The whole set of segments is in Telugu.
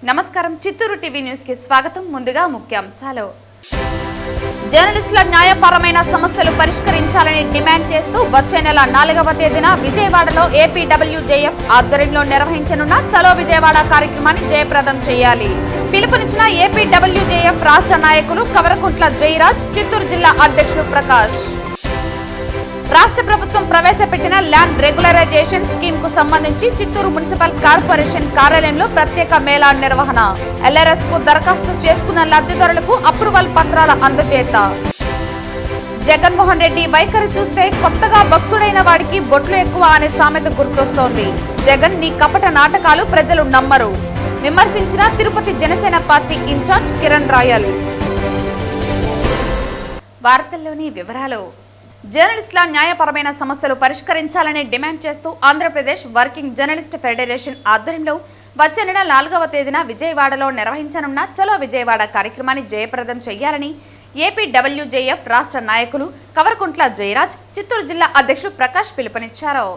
నమస్కారం చిత్తూరు టీవీ న్యూస్ కి స్వాగతం. ముందుగా ముఖ్యాంశాలు. జర్నలిస్టుల న్యాయపరమైన సమస్యలు పరిష్కరించాలని డిమాండ్ చేస్తూ వచ్చే నెల 4వ తేదీన విజయవాడలో ఏపీడబ్ల్యూజేఎఫ్ ఆధ్వర్యంలో నిర్వహించనున్న చలో విజయవాడ కార్యక్రమాన్ని జయప్రదం చేయాలి. పిలుపునిచ్చిన ఏపీడబ్ల్యూజేఎఫ్ రాష్ట్ర నాయకులు కవరకుంట్ల జయరాజ్, చిత్తూరు జిల్లా అధ్యక్షులు ప్రకాష్. రాష్ట్ర ప్రభుత్వం ప్రవేశపెట్టిన ల్యాండ్ రెగ్యులరైజేషన్ స్కీమ్ కు సంబంధించి చిత్తూరు మున్సిపల్ కార్పొరేషన్ కార్యాలయంలో ప్రత్యేక మేళా నిర్వహణ. ఎల్ఆర్ఎస్ కు దరఖాస్తు చేసుకున్న లబ్ధిదారులకు అప్రూవల్ పత్రాల అందజేత. జగన్మోహన్ రెడ్డి వైఖరి చూస్తే కొత్తగా భక్తుడైన వాడికి బొట్లు ఎక్కువ అనే సామెత గుర్తొస్తోంది. జగన్ నీ కపట నాటకాలు ప్రజలు నమ్మరు విమర్శించిన తిరుపతి జనసేన పార్టీ ఇన్ఛార్జ్ కిరణ్ రాయల్. వార్తల్లోని వివరాలు. జర్నలిస్టుల న్యాయపరమైన సమస్యలు పరిష్కరించాలని డిమాండ్ చేస్తూ ఆంధ్రప్రదేశ్ వర్కింగ్ జర్నలిస్ట్ ఫెడరేషన్ ఆధ్వర్యంలో వచ్చే నెల 4వ తేదీన విజయవాడలో నిర్వహించనున్న చలో విజయవాడ కార్యక్రమాన్ని జయప్రదం చేయాలని ఏపీడబ్ల్యూజేఎఫ్ రాష్ట్ర నాయకులు కవరకుంట్ల జయరాజ్, చిత్తూరు జిల్లా అధ్యక్షుడు ప్రకాష్ పిలుపునిచ్చారు.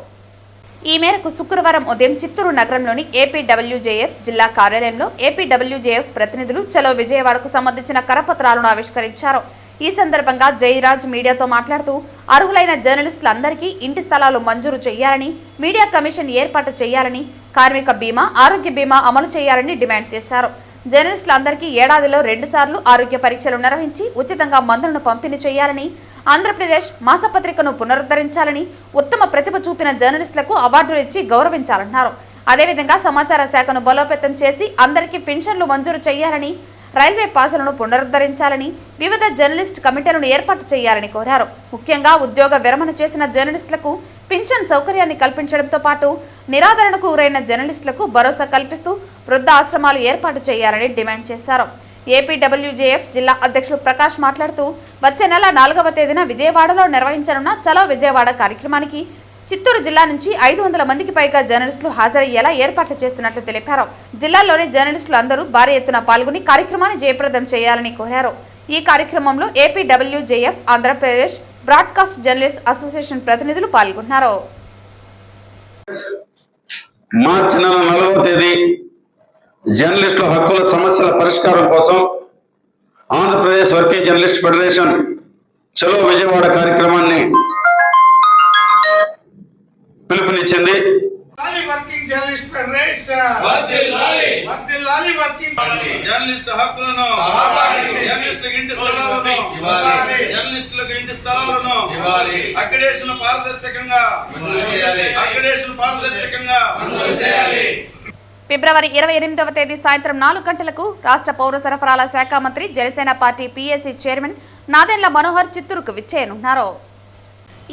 ఈ మేరకు శుక్రవారం ఉదయం చిత్తూరు నగరంలోని ఏపీడబ్ల్యూజేఎఫ్ జిల్లా కార్యాలయంలో ఏపీడబ్ల్యూజేఎఫ్ ప్రతినిధులు చలో విజయవాడకు సంబంధించిన కరపత్రాలను ఆవిష్కరించారు. ఈ సందర్భంగా జయరాజ్ మీడియాతో మాట్లాడుతూ అర్హులైన జర్నలిస్టులందరికీ ఇంటి స్థలాలు మంజూరు చేయాలని, మీడియా కమిషన్ ఏర్పాటు చేయాలని, కార్మిక బీమా, ఆరోగ్య బీమా అమలు చేయాలని డిమాండ్ చేశారు. జర్నలిస్టులందరికీ ఏడాదిలో 2 సార్లు ఆరోగ్య పరీక్షలు నిర్వహించి ఉచితంగా మందులను పంపిణీ చేయాలని, ఆంధ్రప్రదేశ్ మాసపత్రికను పునరుద్ధరించాలని, ఉత్తమ ప్రతిభ చూపిన జర్నలిస్టులకు అవార్డులు ఇచ్చి గౌరవించాలన్నారు. అదేవిధంగా సమాచార శాఖను బలోపేతం చేసి అందరికీ పెన్షన్లు మంజూరు చేయాలని, రైల్వే పాసులను పునరుద్ధరించాలని, వివిధ జర్నలిస్ట్ కమిటీలను ఏర్పాటు చేయాలని కోరారు. ముఖ్యంగా ఉద్యోగ విరమణ చేసిన జర్నలిస్టులకు పెన్షన్ సౌకర్యాన్ని కల్పించడంతో పాటు నిరాదరణకు గురైన జర్నలిస్టులకు భరోసా కల్పిస్తూ వృద్ధ ఆశ్రమాలు ఏర్పాటు చేయాలని డిమాండ్ చేశారు. ఏపీడబ్ల్యూజేఎఫ్ జిల్లా అధ్యక్షుడు ప్రకాష్ మాట్లాడుతూ వచ్చే నెల 4వ తేదీన విజయవాడలో నిర్వహించనున్న చలో విజయవాడ కార్యక్రమానికి చిత్తూరు జిల్లా నుంచి 500 మందికి పైగా జర్నలిస్టులు హాజరయ్యేలా ఏర్పాట్లు చేస్తున్నట్లు తెలిపారు. జిల్లాలోని జర్నలిస్టులు అందరూ భారీ ఎత్తున పాల్గొని కార్యక్రమాన్ని జయప్రదం చేయాలని కోరారు. ఈ కార్యక్రమంలో APWJF Andhra Pradesh broadcast journalist association ప్రతినిధులు పాల్గొన్నారు. మార్చి నెల 4వ తేదీ జర్నలిస్టుల హక్కుల సమస్యల పరిష్కారం కోసం ఆంధ్రప్రదేశ్ వర్కింగ్ జర్నలిస్ట్ ఫెడరేషన్ చలో విజయవాడ కార్యక్రమాన్ని పిలుపునిచ్చింది. వర్కింగ్ జర్నలిస్ట్ ఫెడరేషన్ జర్నలిస్ట్ హక్కులను, జర్నలిస్టులకు ఇంటి స్థలాలను, జర్నలిస్టులకు ఇంటి స్థలాలను అక్రిడేషన్ పారదర్శకంగా ఫిబ్రవరి 28వ తేదీ సాయంత్రం 4 గంటలకు రాష్ట్ర పౌర సరఫరాల శాఖ మంత్రి, Janasena party PAC chairman Nadendla Manohar చిత్తూరుకు విచ్చేయనున్నారు.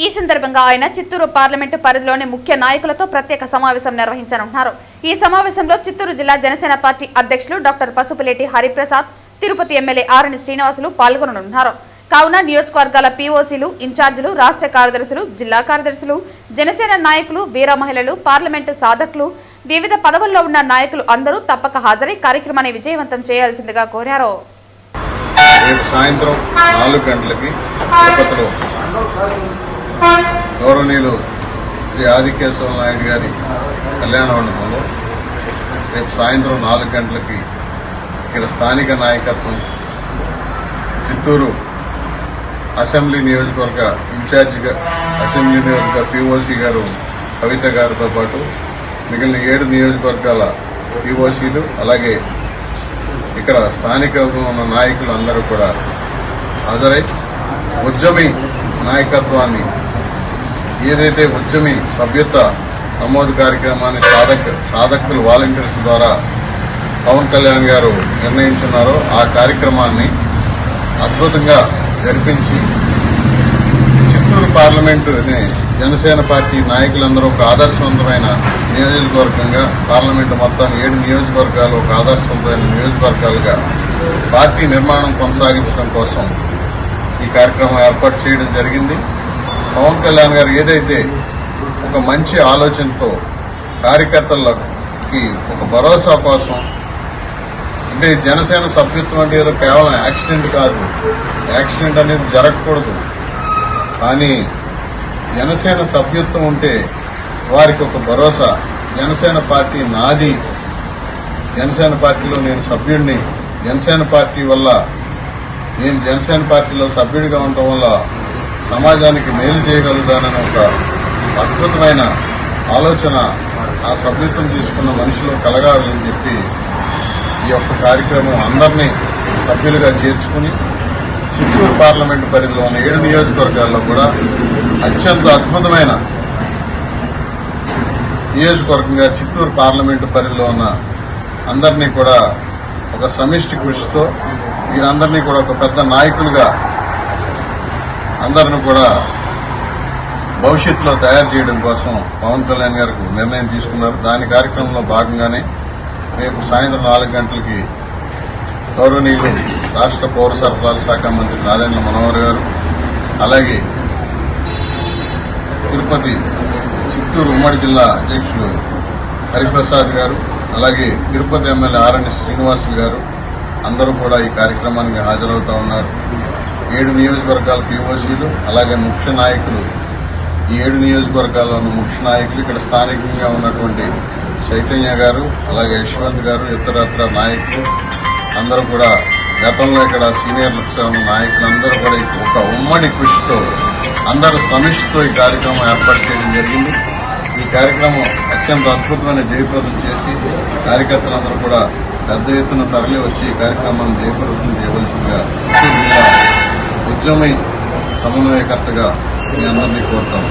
ఈ సందర్భంగా ఆయన చిత్తూరు పార్లమెంటు పరిధిలోని ముఖ్య నాయకులతో ప్రత్యేక సమావేశం నిర్వహించనున్నారు. ఈ సమావేశంలో చిత్తూరు జిల్లా జనసేన పార్టీ అధ్యక్షులు డాక్టర్ పసుపులేటి హరిప్రసాద్, తిరుపతి ఎమ్మెల్యే ఆరణి శ్రీనివాసులు పాల్గొననున్నారు. కావున నియోజకవర్గాల పీఓసీలు, ఇన్ఛార్జీలు, రాష్ట్ర కార్యదర్శులు, జిల్లా కార్యదర్శులు, జనసేన నాయకులు, వీర మహిళలు, పార్లమెంటు సాధకులు, వివిధ పదవుల్లో ఉన్న నాయకులు అందరూ తప్పక హాజరై కార్యక్రమాన్ని విజయవంతం చేయాల్సిందిగా కోరారు. సాయంత్రం 4 గంటలకి తిరుపతిలో గౌరవనీయులు శ్రీ ఆదికేశవ నాయుడు గారి కళ్యాణ మండపంలో రేపు సాయంత్రం 4 గంటలకి ఇక్కడ స్థానిక నాయకత్వం, చిత్తూరు అసెంబ్లీ నియోజకవర్గ ఇన్ఛార్జిగా అసెంబ్లీ నియోజకవర్గ పీఓసీ గారు కవిత గారితో పాటు మిగిలిన 7 నియోజకవర్గాల పీఓసీలు, అలాగే ఇక్కడ స్థానికంగా ఉన్న నాయకులు అందరూ కూడా హాజరై ఉద్యమి నాయకత్వాన్ని, ఏదైతే ఉద్యమి సభ్యత్వ నమోదు కార్యక్రమాన్ని సాధకులు వాలంటీర్స్ ద్వారా పవన్ కళ్యాణ్ గారు నిర్ణయించున్నారో ఆ కార్యక్రమాన్ని అద్భుతంగా జరిపించి చిత్తూరు పార్లమెంటుని జనసేన పార్టీ నాయకులందరూ ఒక ఆదర్శవంతమైన నియోజకవర్గంగా, పార్లమెంటు మొత్తాన్ని 7 నియోజకవర్గాలు ఒక ఆదర్శవంతమైన నియోజకవర్గాలుగా పార్టీ నిర్మాణం కొనసాగించడం కోసం ఈ కార్యక్రమం ఏర్పాటు చేయడం జరిగింది. పవన్ కళ్యాణ్ గారు ఏదైతే ఒక మంచి ఆలోచనతో కార్యకర్తలకి ఒక భరోసా కోసం, అంటే జనసేన సభ్యత్వం అంటే ఏదో కేవలం యాక్సిడెంట్ కాదు, యాక్సిడెంట్ అనేది జరగకూడదు, కానీ జనసేన సభ్యత్వం ఉంటే వారికి ఒక భరోసా, జనసేన పార్టీ నాది జనసేన పార్టీలో నేను సభ్యుడిని, జనసేన పార్టీ వల్ల నేను జనసేన పార్టీలో సభ్యుడిగా ఉండటం వల్ల సమాజానికి మేలు చేయగలుగుతానని ఒక అద్భుతమైన ఆలోచన ఆ సభ్యత్వం తీసుకున్న మనిషిలో కలగాలని చెప్పి ఈ యొక్క కార్యక్రమం అందరినీ సభ్యులుగా చేర్చుకుని చిత్తూరు పార్లమెంటు పరిధిలో ఉన్న 7 నియోజకవర్గాల్లో కూడా అత్యంత అద్భుతమైన నియోజకవర్గంగా చిత్తూరు పార్లమెంటు పరిధిలో ఉన్న అందరినీ కూడా ఒక సమిష్టి కృషితో వీరందరినీ కూడా ఒక పెద్ద నాయకులుగా అందరిని కూడా భవిష్యత్తులో తయారు చేయడం కోసం పవన్ కళ్యాణ్ గారు నిర్ణయం తీసుకున్నారు. దాని కార్యక్రమంలో భాగంగానే రేపు సాయంత్రం 4 గంటలకి గౌరవనీయులు రాష్ట్ర పౌర సరఫరాల శాఖ మంత్రి నాదెండ్ల మనోహర్ గారు, అలాగే తిరుపతి చిత్తూరు ఉమ్మడి జిల్లా అధ్యక్షులు హరిప్రసాద్ గారు, అలాగే తిరుపతి ఎమ్మెల్యే ఆర్ఎన్ శ్రీనివాసులు గారు అందరూ కూడా ఈ కార్యక్రమానికి హాజరవుతా ఉన్నారు. 7 నియోజకవర్గాల పీఓసీలు, అలాగే ముఖ్య నాయకులు, ఈ 7 నియోజకవర్గాల్లో ఉన్న ముఖ్య నాయకులు, ఇక్కడ స్థానికంగా ఉన్నటువంటి చైతన్య గారు, అలాగే యశ్వంత్ గారు, ఇతరత్ర నాయకులు అందరూ కూడా గతంలో ఇక్కడ సీనియర్ ఉన్న నాయకులందరూ కూడా ఒక ఉమ్మడి కృషితో అందరూ సమిష్టితో ఈ కార్యక్రమం ఏర్పాటు చేయడం జరిగింది. ఈ కార్యక్రమం అత్యంత అద్భుతమైన జయప్రదం చేసి కార్యకర్తలందరూ కూడా పెద్ద ఎత్తున తరలి వచ్చి ఈ కార్యక్రమాన్ని జయప్రదం చేయవలసిందిగా చిత్తూరు జిల్లా ఉద్యమి సమన్వయకర్తగా మీ అందరినీ కోరుతాము.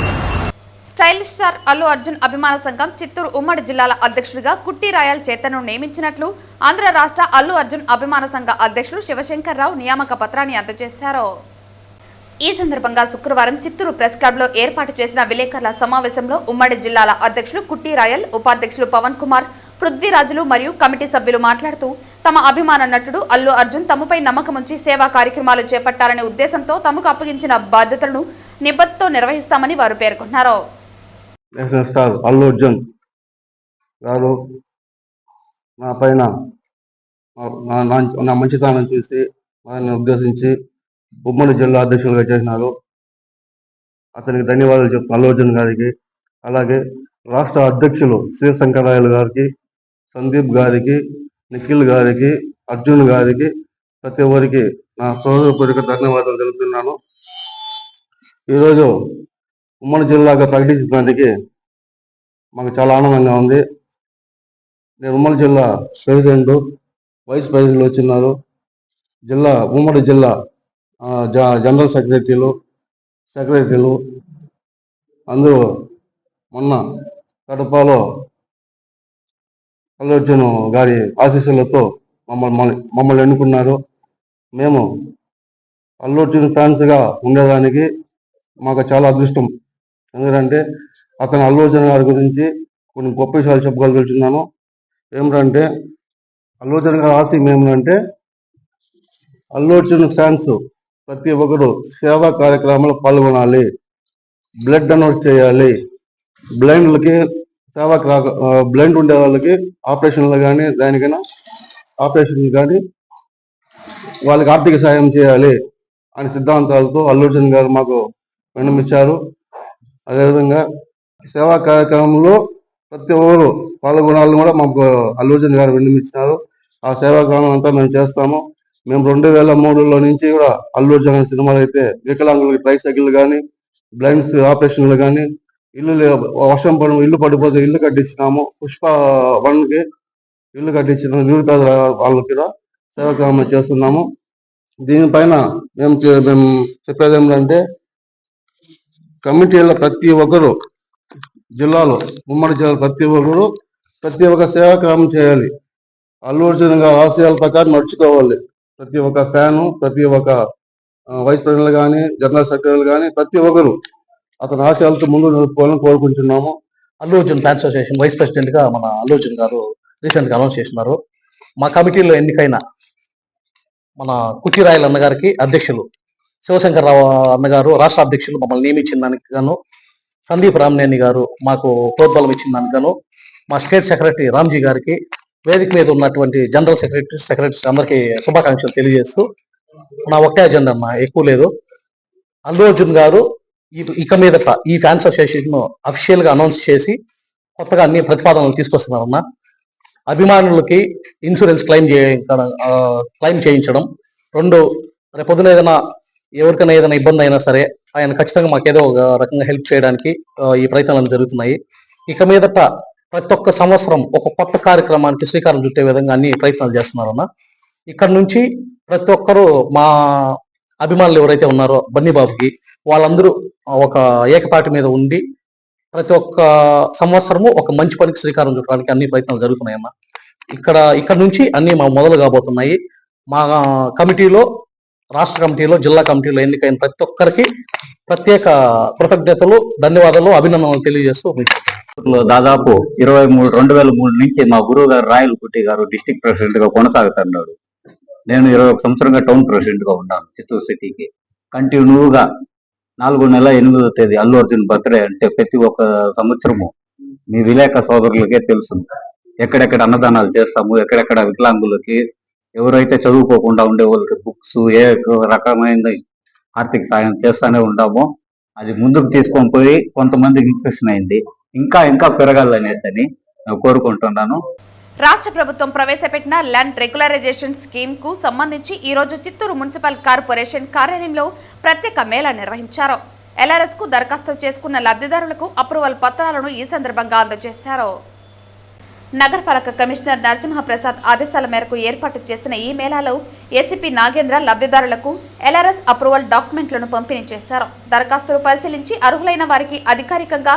స్టైలిష్ స్టార్ అల్లు అర్జున్ అభిమాన సంఘం చిత్తూరు ఉమ్మడి జిల్లాల అధ్యక్షుడిగా కుట్టి రాయల్ చేతన్ను నియమించినట్లు ఆంధ్ర రాష్ట్ర అల్లు అర్జున్ అభిమాన సంఘ అధ్యక్షుడు శివశంకర్రావు నియామక పత్రాన్ని అందజేశారు. ఈ సందర్భంగా శుక్రవారం చిత్తూరు ప్రెస్ క్లబ్ లో ఏర్పాటు చేసిన విలేకరుల సమావేశంలో ఉమ్మడి జిల్లాల అధ్యక్షులు కుట్టి రాయల్, ఉపాధ్యక్షులు పవన్ కుమార్, పృథ్వీరాజులు మరియు కమిటీ సభ్యులు మాట్లాడుతూ తమ అభిమాన నటుడు అల్లు అర్జున్ తమపై నమ్మకముంచి సేవా కార్యక్రమాలు చేపట్టాలనే ఉద్దేశంతో తమకు అప్పగించిన బాధ్యతలను నిబద్ధతతో నిర్వహిస్తామని వారు పేర్కొన్నారు. నేషనల్ స్టార్ అల్లు అర్జున్ గారు నా పైన నా మంచితనం చూసి వారిని ఉద్దేశించి ఉమ్మడి జిల్లా అధ్యక్షులుగా చేసినారు. అతనికి ధన్యవాదాలు చెప్తాను అల్లు అర్జున్ గారికి. అలాగే రాష్ట్ర అధ్యక్షులు శివశంకరరాయలు గారికి, సందీప్ గారికి, నిఖిల్ గారికి, అర్జున్ గారికి, ప్రతి ఒక్కరికి నా హృదయపూర్వక ధన్యవాదాలు తెలుపుతున్నాను. ఈరోజు ఉమ్మడి జిల్లాగా ప్రకటించినందుకు మాకు చాలా ఆనందంగా ఉంది. నేను ఉమ్మడి జిల్లా ప్రెసిడెంట్, వైస్ ప్రెసిడెంట్లు వచ్చినారు. ఉమ్మడి జిల్లా జనరల్ సెక్రటరీలు అందరూ మొన్న కడపలో అల్లు అర్జున్ గారి ఆశీస్సులతో మమ్మల్ని ఎన్నుకున్నారు. మేము అల్లు అర్జున్ ఫ్యాన్స్గా ఉండేదానికి మాకు చాలా అదృష్టం. ఎందుకంటే అతను అల్లు అర్జున్ గారి గురించి కొన్ని గొప్ప విషయాలు చెప్పగలుగుతున్నాను. ఏమిటంటే అల్లు అర్జున్ గారి ఆశయం ఏమిటంటే అల్లు అర్జున్ ఫ్యాన్స్ ప్రతి ఒక్కరు సేవా కార్యక్రమాలు పాల్గొనాలి, బ్లడ్ డొనేట్ చేయాలి, బ్లైండ్ ఉండే వాళ్ళకి ఆపరేషన్లు కానీ దానికైనా ఆపరేషన్లు కానీ వాళ్ళకి ఆర్థిక సాయం చేయాలి అనే సిద్ధాంతాలతో అల్లు అర్జున్ గారు మాకు విన్నమించారు. అదేవిధంగా సేవా కార్యక్రమంలో ప్రతి ఒక్కరు పాల్గొనాలని కూడా మాకు అల్లు అర్జున్ గారు విన్నమించినారు. ఆ సేవా కార్యక్రమం అంతా మేము చేస్తాము. మేము 2003లో నుంచి కూడా అల్లు అర్జున్ సినిమాలు అయితే వికలాంగులకి ట్రైసైకిల్ కానీ, బ్లైండ్స్ ఆపరేషన్లు కానీ, వర్షం ఇల్లు పడిపోతే ఇల్లు కట్టించినాము. పుష్ప 1కి ఇల్లు కట్టించిన నిరుపేద వాళ్ళకి కూడా సేవా కార్యక్రమం చేస్తున్నాము. దీనిపైన మేము చెప్పేది ఏమిటంటే కమిటీలో ప్రతి ఒక్కరు జిల్లాలో ఉమ్మడి జిల్లాలో ప్రతి ఒక్క సేవా కార్యక్రమం చేయాలి. అల్లు అర్జున్ గారి ఆశయాల ప్రకారం నడుచుకోవాలి. ప్రతి ఒక్క ఫ్యాను, ప్రతి ఒక్క వైస్ ప్రెసిడెంట్లు కానీ, జనరల్ సెక్రటరీలు కానీ ప్రతి ఒక్కరు అతని ఆశయాలతో ముందు నడుపుకోవాలని కోరుకుంటున్నాము. Allu Arjun fans association vice president గా మన అల్లు అర్జున్ గారు రీసెంట్ గా అనౌన్స్ చేస్తున్నారు. మా కమిటీలో ఎన్నికైన మన కుట్టి రాయల్ అన్నగారికి అధ్యక్షులు శివశంకర్రావు అన్నగారు రాష్ట్ర అధ్యక్షులు మమ్మల్ని నియమించిన దానికి గాను, సందీప్ రామనేని గారు మాకు ప్రోద్బలం ఇచ్చిన దానికి గాను, మా స్టేట్ సెక్రటరీ రామ్జీ గారికి, వేదిక మీద ఉన్నటువంటి జనరల్ సెక్రటరీస్ అందరికీ శుభాకాంక్షలు తెలియజేస్తూ, నా ఒకే అజెండా అన్న, ఎక్కువ లేదు. అల్లు అర్జున్ గారు ఇక మీదట ఈ ఫ్యాన్స్ అసోసియేషన్ అఫీషియల్ గా అనౌన్స్ చేసి కొత్తగా అన్ని ప్రతిపాదనలు తీసుకొస్తున్నారన్న. అభిమానులకి ఇన్సూరెన్స్ క్లెయిమ్ చేయించడం. 2, రేపొద్దున ఏదైనా ఎవరికైనా ఏదైనా ఇబ్బంది అయినా సరే ఆయన ఖచ్చితంగా మాకేదో ఒక రకంగా హెల్ప్ చేయడానికి ఈ ప్రయత్నాలు జరుగుతున్నాయి. ఇక మీదట ప్రతి ఒక్క సంవత్సరం ఒక కొత్త కార్యక్రమానికి శ్రీకారం చుట్టే విధంగా అన్ని ప్రయత్నాలు చేస్తున్నారన్న. ఇక్కడ నుంచి ప్రతి ఒక్కరూ మా అభిమానులు ఎవరైతే ఉన్నారో బన్నీ బాబుకి వాళ్ళందరూ ఒక ఏకతాటి మీద ఉండి ప్రతి ఒక్క సంవత్సరము ఒక మంచి పనికి శ్రీకారం చుట్టడానికి అన్ని ప్రయత్నాలు జరుగుతున్నాయన్న. ఇక్కడ నుంచి అన్ని మా మొదలు కాబోతున్నాయి. మా కమిటీలో, రాష్ట్ర కమిటీలో, జిల్లా కమిటీలో ఎన్నికైన ప్రతి ఒక్కరికి ప్రత్యేక కృతజ్ఞతలు, ధన్యవాదాలు, అభినందనలు తెలియజేస్తూ దాదాపు 2003 నుంచి మా గురువు గారు రాయల్ కుట్టి గారు డిస్ట్రిక్ట్ ప్రెసిడెంట్ గా కొనసాగుతున్నాడు. నేను 21 సంవత్సరంగా టౌన్ ప్రెసిడెంట్ గా ఉన్నాను చిత్తూరు సిటీకి. కంటిన్యూగా 4 నెల 8వ తేదీ అల్లు అర్జున్ బర్త్డే అంటే ప్రతి ఒక్క సంవత్సరము మీ విలేక సోదరులకే తెలుసు ఎక్కడెక్కడ అన్నదానాలు చేస్తాము, ఎక్కడెక్కడ వికలాంగులకి ఎవరైతే చదువుకోకుండా ఉండే వాళ్ళకి బుక్స్ ఏ రకమైన ఆర్థిక సాయం చేస్తానే ఉంటామో అది ముందుకు తీసుకొని పోయి కొంతమందికి ఇన్ఫెక్షన్ అయింది, ఇంకా పెరగాలనేసి కోరుకుంటున్నాను. రాష్ట్ర ప్రభుత్వం ప్రవేశపెట్టిన ల్యాండ్ రెగ్యులరైజేషన్ స్కీమ్ కు సంబంధించి ఈ రోజు చిత్తూరు మున్సిపల్ కార్పొరేషన్ కార్యాలయంలో ప్రత్యేక మేళా నిర్వహించారు. ఎల్ఆర్ఎస్ కు దరఖాస్తు చేసుకున్న లబ్ధిదారులకు అప్రూవల్ పత్రాలను ఈ సందర్భంగా అందజేశారు. నగరపాలక కమిషనర్ నరసింహప్రసాద్ ఆదేశాల మేరకు ఏర్పాటు చేసిన ఈ మేళాలో ఏసీపీ నాగేంద్ర లబ్ధిదారులకు ఎల్ఆర్ఎస్ అప్రూవల్ డాక్యుమెంట్లను పంపిణీ చేశారు. దరఖాస్తులు పరిశీలించి అర్హులైన వారికి అధికారికంగా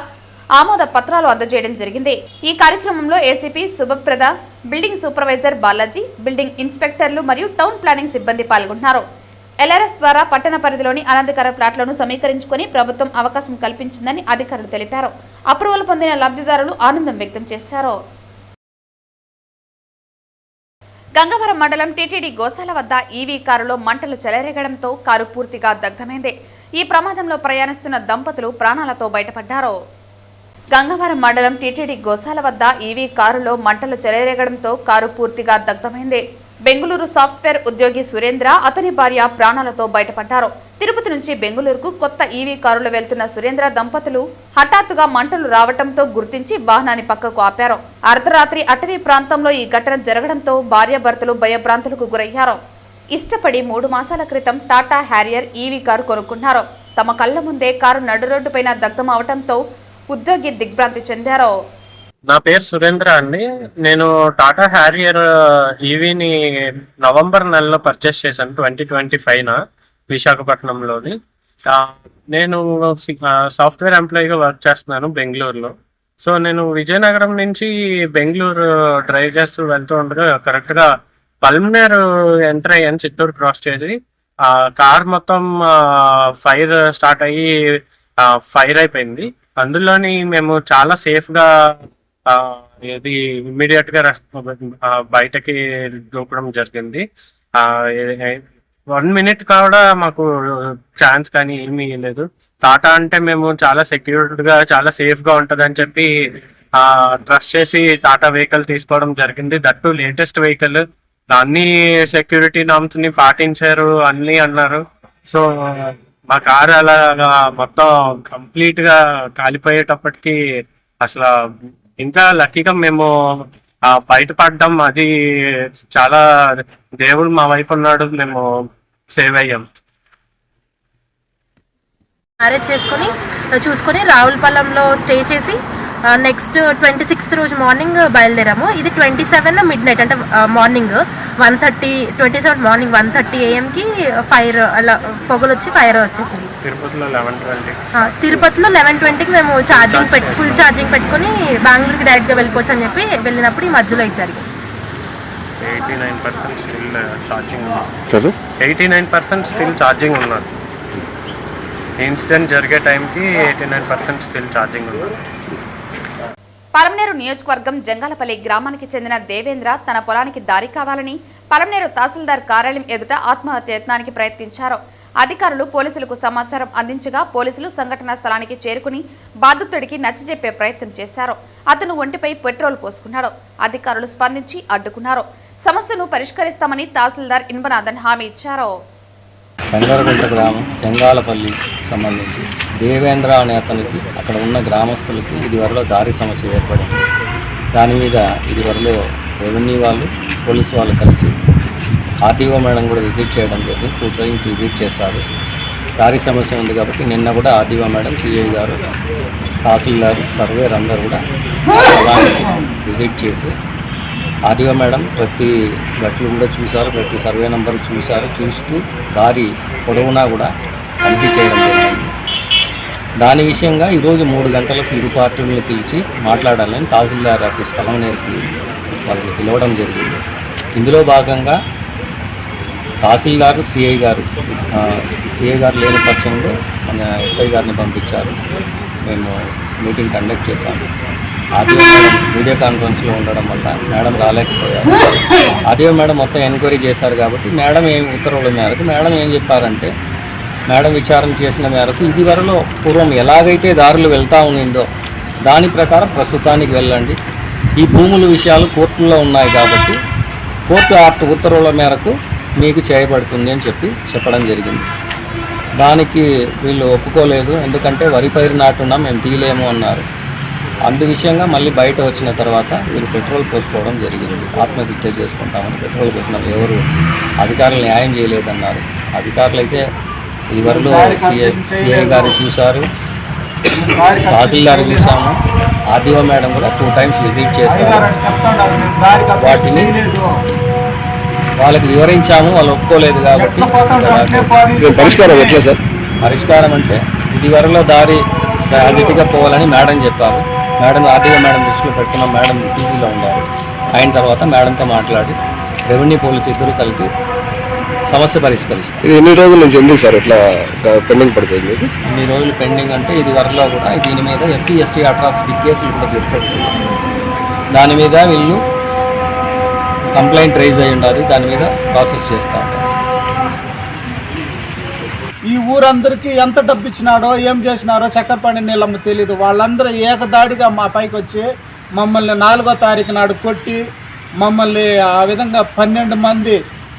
ఆమోద పత్రాలు అందజేయడం జరిగింది. ఈ కార్యక్రమంలో ACP Shubhaprada, building supervisor Balaji, building ఇన్స్పెక్టర్లు మరియు టౌన్ ప్లానింగ్ సిబ్బంది పాల్గొన్నారు. ఎల్ఆర్ఎస్ ద్వారా పట్టణ పరిధిలోని అనంతకర ప్లాట్లను సమీకరించుకుని ప్రభుత్వం అవకాశం కల్పించిందని అధికారులు తెలిపారు. అప్రూవల్ పొందిన లబ్ధిదారులు ఆనందం వ్యక్తం చేశారు. గంగవరం మండలం టీటీడీ గోశాల వద్ద ఈవీ కారులో మంటలు చెలరేగడంతో కారు పూర్తిగా దగ్ధమైంది. ఈ ప్రమాదంలో ప్రయాణిస్తున్న దంపతులు ప్రాణాలతో బయటపడ్డారు. గంగవరం మండలం టీటీడీ గోశాల వద్ద ఈవీ కారులో మంటలు చెలరేగడంతో కారు పూర్తిగా దగ్ధమైంది. బెంగళూరు సాఫ్ట్వేర్ ఉద్యోగి సురేంద్ర, అతని భార్య ప్రాణాలతో బయటపడ్డారు. తిరుపతి నుంచి బెంగళూరుకు కొత్త ఈవీ కారులో వెళ్తున్న సురేంద్ర దంపతులు హఠాత్తుగా మంటలు రావడంతో గుర్తించి వాహనాన్ని పక్కకు ఆపారు. అర్ధరాత్రి అటవీ ప్రాంతంలో ఈ ఘటన జరగడంతో భార్యాభర్తలు భయభ్రాంతులకు గురయ్యారు. ఇష్టపడి 3 మాసాల క్రితం టాటా హ్యారియర్ ఈవీ కారు కొనుక్కున్నారు. తమ కళ్ల ముందే కారు నడు రోడ్డుపైన దగ్ధం అవడంతో ఉద్యోగి దిగ్భ్రాంతి చెందారు. నా పేరు సురేంద్ర అండి. నేను టాటా హ్యారియర్ ఈవీని నవంబర్ నెలలో పర్చేస్ చేశాను 2025 విశాఖపట్నంలోని. నేను సాఫ్ట్వేర్ ఎంప్లాయీగా వర్క్ చేస్తున్నాను బెంగళూరులో. సో నేను విజయనగరం నుంచి బెంగళూరు డ్రైవ్ చేస్తూ వెళ్తూ ఉండగా కరెక్ట్గా పల్మనేర్ ఎంటర్ అయ్యాను. చిత్తూరు క్రాస్ చేసి కార్ మొత్తం ఫైర్ స్టార్ట్ అయ్యి ఫైర్ అయిపోయింది. అందులోని మేము చాలా సేఫ్గా ఇది ఇమ్మీడియట్ గా బయటకి దూకడం జరిగింది. 1 మినిట్ కూడా మాకు ఛాన్స్ కానీ ఏమీ లేదు. టాటా అంటే మేము చాలా సెక్యూర్డ్గా చాలా సేఫ్ గా ఉంటదని చెప్పి ట్రస్ట్ చేసి టాటా వెహికల్ తీసుకోవడం జరిగింది. దట్టు లేటెస్ట్ వెహికల్, అన్ని సెక్యూరిటీ నామ్స్ ని పాటించారు అన్ని అన్నారు. సో మా కారు అలా మొత్తం కంప్లీట్ గా కాలిపోయేటప్పటికి అసలు ఇంకా లక్కీగా మేము బయటపడ్డాం. అది చాలా దేవుడు మా వైపు ఉన్నాడు, మేము సేవ్ అయ్యాం. మ్యారేజ్ చూసుకొని రావులపాలెంలో స్టే చేసి నెక్స్ట్ 26th రోజు మార్నింగ్ బయలుదేరాము. ఇది 27 మిడ్ నైట్ అంటే మార్నింగ్ 27 మార్నింగ్ 1:30 AM ఫైర్ అలా పొగలు వచ్చి ఫైర్ వచ్చేసింది. తిరుపతిలో 11:20కి మేము ఫుల్ ఛార్జింగ్ పెట్టుకుని బెంగళూరుకి డైరెక్ట్గా వెళ్ళిపోవచ్చు అని చెప్పి వెళ్ళినప్పుడు ఈ మధ్యలో ఇచ్చారు. 89% స్టిల్ ఛార్జింగ్ ఉన్నారు. ఇన్సిడెంట్ జరిగే టైంకి 89% స్టిల్ ఛార్జింగ్ ఉన్నారు. పలమనేరు నియోజకవర్గం జంగాలపల్లి గ్రామానికి చెందిన దేవేంద్ర తన పొలానికి దారి కావాలని పలమనేరు తహసీల్దార్ కార్యాలయం ఎదుట ఆత్మహత్య యత్నానికి ప్రయత్నించారు. అధికారులు పోలీసులకు సమాచారం అందించగా పోలీసులు సంఘటనా స్థలానికి చేరుకుని బాధితుడికి నచ్చజెప్పే ప్రయత్నం చేశారు. అతను ఒంటిపై పెట్రోల్ పోసుకున్నాడు. అధికారులు స్పందించి అడ్డుకున్నారు. సమస్యను పరిష్కరిస్తామని తహసీల్దార్ ఇన్బనాథన్ హామీ ఇచ్చారు. బంగారగుంట గ్రామం జంగాలపల్లి సంబంధించి దేవేంద్ర అనే అతనికి అక్కడ ఉన్న గ్రామస్తులకి ఇదివరలో దారి సమస్య ఏర్పడింది. దాని మీద ఇదివరలో రెవెన్యూ వాళ్ళు, పోలీసు వాళ్ళు కలిసి ఆర్టీఓ మేడం కూడా విజిట్ చేయడం జరిగింది. 2 times విజిట్ చేశారు. దారి సమస్య ఉంది కాబట్టి నిన్న కూడా ఆర్టీఓ మేడం, సిఐ గారు, తహసీల్దార్, సర్వేర్ అందరూ కూడా అలాగే విజిట్ చేసి ఆర్టీఓ మేడం ప్రతి గట్లు కూడా చూశారు, ప్రతి సర్వే నెంబర్ చూశారు. చూస్తూ దారి పొడవునా కూడా తనిఖీ చేయడం జరిగింది. దాని విషయంగా ఈరోజు 3 గంటలకు ఇరు పార్టీలను పిలిచి మాట్లాడాలని తహసీల్దార్ ఆఫీస్ పలమనేరుకి వాళ్ళని పిలవడం జరిగింది. ఇందులో భాగంగా తహసీల్దార్, సిఐ గారు లేని పక్షంలో మన ఎస్ఐ గారిని పంపించారు. మేము మీటింగ్ కండక్ట్ చేశాము. ఆర్టీఓ మేడం వీడియో కాన్ఫరెన్స్లో ఉండడం వల్ల మేడం రాలేకపోయారు. ఆర్టీఓ మేడం మొత్తం ఎంక్వైరీ చేశారు కాబట్టి మేడం ఏం ఉత్తర్వుల మేరకు మేడం ఏం చెప్పారంటే, మేడం విచారణ చేసిన మేరకు ఇదివరలో పూర్వం ఎలాగైతే దారులు వెళ్తూ ఉండిందో దాని ప్రకారం ప్రస్తుతానికి వెళ్ళండి. ఈ భూముల విషయాలు కోర్టుల్లో ఉన్నాయి కాబట్టి కోర్టు ఉత్తర్వుల మేరకు మీకు చేయబడుతుంది అని చెప్పడం జరిగింది. దానికి వీళ్ళు ఒప్పుకోలేదు. ఎందుకంటే వరి పైరు నాటున్నా మేము తీయలేము అన్నారు. అందు విషయంగా మళ్ళీ బయట వచ్చిన తర్వాత వీళ్ళు పెట్రోల్ పోసుకోవడం జరిగింది. ఆత్మహత్య చేసుకుంటామని పెట్రోల్ పోసినాం. ఎవరు అధికారులు న్యాయం చేయలేదన్నారు. అధికారులు అయితే ఇదివరలో సిఐ గారు చూశారు, తహసీల్దార్ చూసాము, ఆర్టీఓ మేడం కూడా 2 times విజిట్ చేశారు. వాటిని వాళ్ళకి వివరించాము, వాళ్ళు ఒప్పుకోలేదు కాబట్టి పరిష్కారం ఎట్లా సార్? పరిష్కారం అంటే ఇదివరలో దారి యాజిటీగా పోవాలని మేడం చెప్పారు. మేడం ఆర్టీఓ మేడం దృష్టిలో పెట్టుకున్న మేడం పీజీలో ఉన్నారు. అయిన తర్వాత మేడంతో మాట్లాడి రెవెన్యూ పోలీసు ఇద్దరు కలిపి సమస్య పరిష్కరిస్తారు. ఎన్ని రోజుల నుంచి ఉంది సార్ ఇట్లా పెండింగ్ పడుతుంది? ఇన్ని రోజులు పెండింగ్ అంటే ఇది వరలో కూడా దీని మీద SC ST అట్రాసిటీ కేసులు కూడా జరిపెట్టుకున్నారు. దాని మీద వీళ్ళు కంప్లైంట్ రైజ్ అయ్యి ఉండాలి. దాని మీద ప్రాసెస్ చేస్తూ ఉంటారు. ఈ ఊరందరికీ ఎంత డబ్బు ఇచ్చినాడో ఏం చేసినారో చక్కరపాణి నీళ్ళమ్మ తెలీదు. వాళ్ళందరూ ఏకదాడిగా మా పైకి వచ్చి మమ్మల్ని 4వ తారీఖు నాడు కొట్టి మమ్మల్ని ఆ విధంగా 12 మంది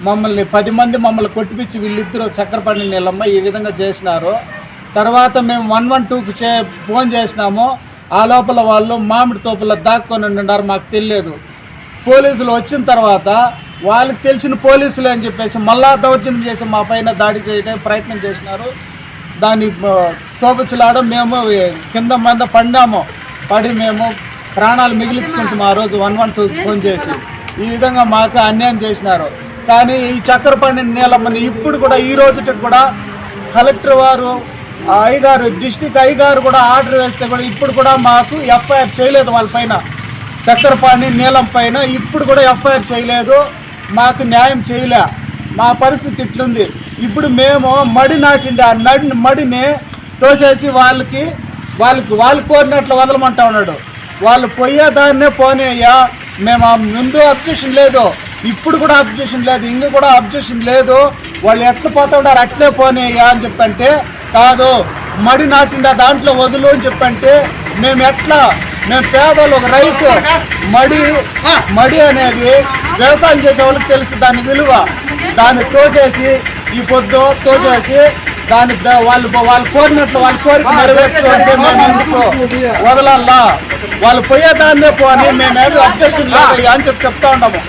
మమ్మల్ని 10 మంది మమ్మల్ని కొట్టిపించి వీళ్ళిద్దరూ చక్కరపాణి నీళ్ళమ్మ ఈ విధంగా చేసినారు. తర్వాత మేము 112కి ఫోన్ చేసినాము. ఆ లోపల వాళ్ళు మామిడి తోపుల్లో దాక్కొని ఉన్నారు, మాకు తెలియదు. పోలీసులు వచ్చిన తర్వాత వాళ్ళకి తెలిసిన పోలీసులు అని చెప్పేసి మళ్ళా దౌర్జన్యం చేసి మా పైన దాడి చేయడానికి ప్రయత్నం చేసినారు. దాన్ని తోపుచులాడడం మేము కింద మంద పడి మేము ప్రాణాలు మిగిలించుకుంటాము. ఆ రోజు 112కి ఫోన్ చేసి ఈ విధంగా మాకు అన్యాయం చేసినారు. కానీ ఈ చక్కరపాణి నీలమ్మని ఇప్పుడు కూడా ఈ రోజుకి కూడా కలెక్టర్ వారు అయ్యగారు, డిస్టిక్ అయ్యగారు కూడా ఆర్డర్ వేస్తే కూడా ఇప్పుడు కూడా మాకు FIR చేయలేదు. వాళ్ళపైన చక్కరపాణి నీలం పైన ఇప్పుడు కూడా FIR చేయలేదు. మాకు న్యాయం చేయలే. మా పరిస్థితి ఇట్లుంది. ఇప్పుడు మేము మడి నాటిండి ఆ మడిని తోసేసి వాళ్ళు కోరినట్లు వదలమంటా ఉన్నాడు. వాళ్ళు పోయేదాన్నే పోనీయ్యా, మేము ముందు అబ్జెక్షన్ లేదు, ఇప్పుడు కూడా అబ్జెక్షన్ లేదు, ఇంక కూడా అబ్జెక్షన్ లేదు, వాళ్ళు ఎట్లా పోతా ఉన్నారు అట్లే పోనీయ్యా అని చెప్పంటే కాదు, మడి నాటిండా దాంట్లో వదులు అని చెప్పంటే మేము పేదలు, ఒక రైతు మడి అనేది వ్యవసాయం చేసే వాళ్ళకి తెలుసు దాని విలువ. దాన్ని తోసేసి ఈ పొద్దు తోసేసి దాని వాళ్ళు కోరినట్లు వాళ్ళ కోరిక నెరవేర్చు అంటే మేము ఎందుకు వదలల్లా, వాళ్ళు పోయేదాన్నే పోని మేము అబ్జెక్షన్ లేదు అని చెప్తా ఉన్నాము.